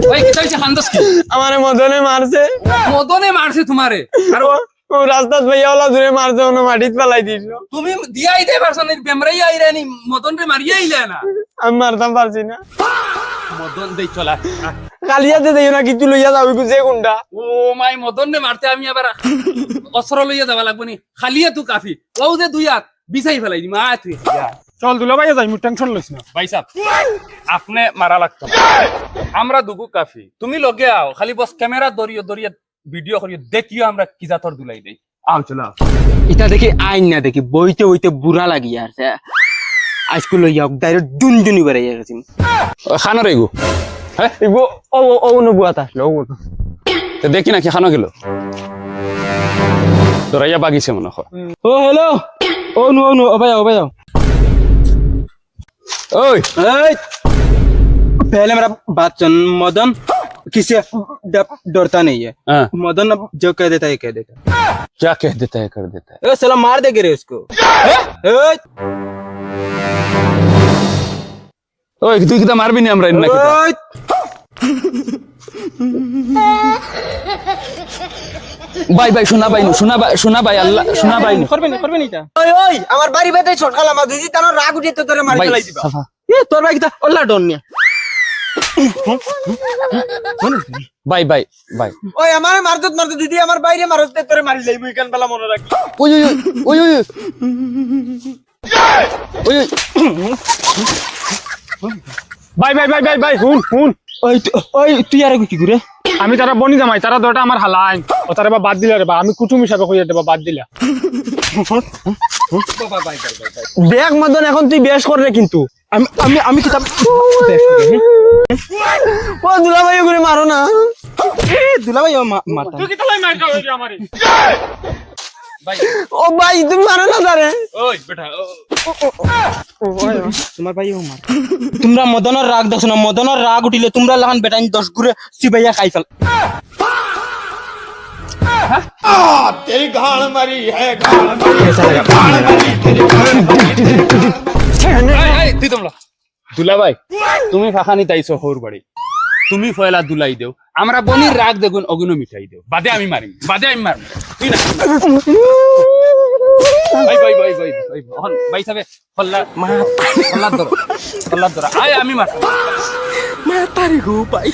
ভাই কি চাইছে খান্দস কি আমারে মদনে মারছে তোমারে আর ও রাস্তাত ভাইয়াওয়ালা ধরে মারছে ওনো মাটিত ফেলাই দিছ তুমি দিয়াই দে পারছনি বেমরাই আইরানি মদন রে মারিয়া আইলা না আমি মারতাম পারছি না মদন দেই চলা কালিয়াতে দেই না কিছু লইয়া যাবি যে গুন্ডা ও মাই মদন রে মারতে আমি আবার অস্ত্র লইয়া যাবা লাগবো নি খালিয়া তু কাফি ও যে দুই হাত বিছাই ফেলাই দি মা তুই চল দুলা ভাইয়া যাই মু টেনশন লইছ না ভাই সাহেব আপনি মারা লাগতো না। আমরা দুগু কাফি তুমি লগে আও খালি বস ক্যামেরা দরিয়ে দরিয়ে ভিডিও করিয়ে দেখিও আমরা কি জাতর দুলাই দেই আও চলা এটা দেখি আইন না দেখি বইতে বইতে বুড়া লাগিয়া আছে আজকে লইয়া ডাইরেক্ট ডুনডুনি বেড়াইয়া গেছি খানো রে গো হ্যাঁ ইগো ও ও নো বুয়াতা লো তো দেখি না কি খানো গেল তোরাইয়া বাগিছে মনে হয় ও হ্যালো ও নো ও ভাই ওই ए पहले मेरा बात सुन मदन किसी डरता नहीं है हाँ। मदन अब जो कह देता है कह देता है क्या कह देता है कर देता है ए साला मार देगे रे उसको ওই তুই কিটা মারবি না আমরা ইন্না কিটা ভাই ভাই শোনা ভাই আল্লাহ শোনা ভাই करबे नहीं था ওই ওই আমার বাড়ি বেতে ছটকালা মা দিদি তার রাগ উঠে তো তোরে মারি ভাই ফেলাই দিবা সাফা ये तोर भाई किता अल्लाह डोन ने ভাই ভাই ভাই ওই আমারে মারত দিদি আমার বাইরে মারতে তোরে মারি যাইবো ইকান বেলা মনে রাখি ওই ওই ওই ওই ওই ভাই হুন ओए तू यार की गुरे আমি তারা বনি জামাই তারা দটা আমার হালাইন ও তারা বা বাদ দিলা রে বা আমি কুটুম হিসাবে কইয়া দেবা বাদ দিলা দেখ মদন এখন তুই বেশ কর রে কিন্তু আমি কিতাব ও দুলা ভাই করে মারো না दुला भाई मारता তুই কি তালাই মারটা হইলি আমারে ভাই ও ভাই তুমি মারো না তারে ওই বেটা তোমার ভাই ও মার তোমরা মদনের রাগ দেখছ না মদনের রাগ উঠিলে তোমরা লাগান বেটা 10 গুরে সিবাইয়া খাই ফেল তুই তোমরা দুলা ভাই তুমি ফাখানি তাইছো হোর বাড়ি তুমি ফয়লা দুলাই দেও আমরা বনির রাগ দেখুন অগুন মিঠাই দেও বাদে আমি মারিম তুই না ভাই সাবে ফল্লা ধরো আয় আমি মার মাতারি গো ভাই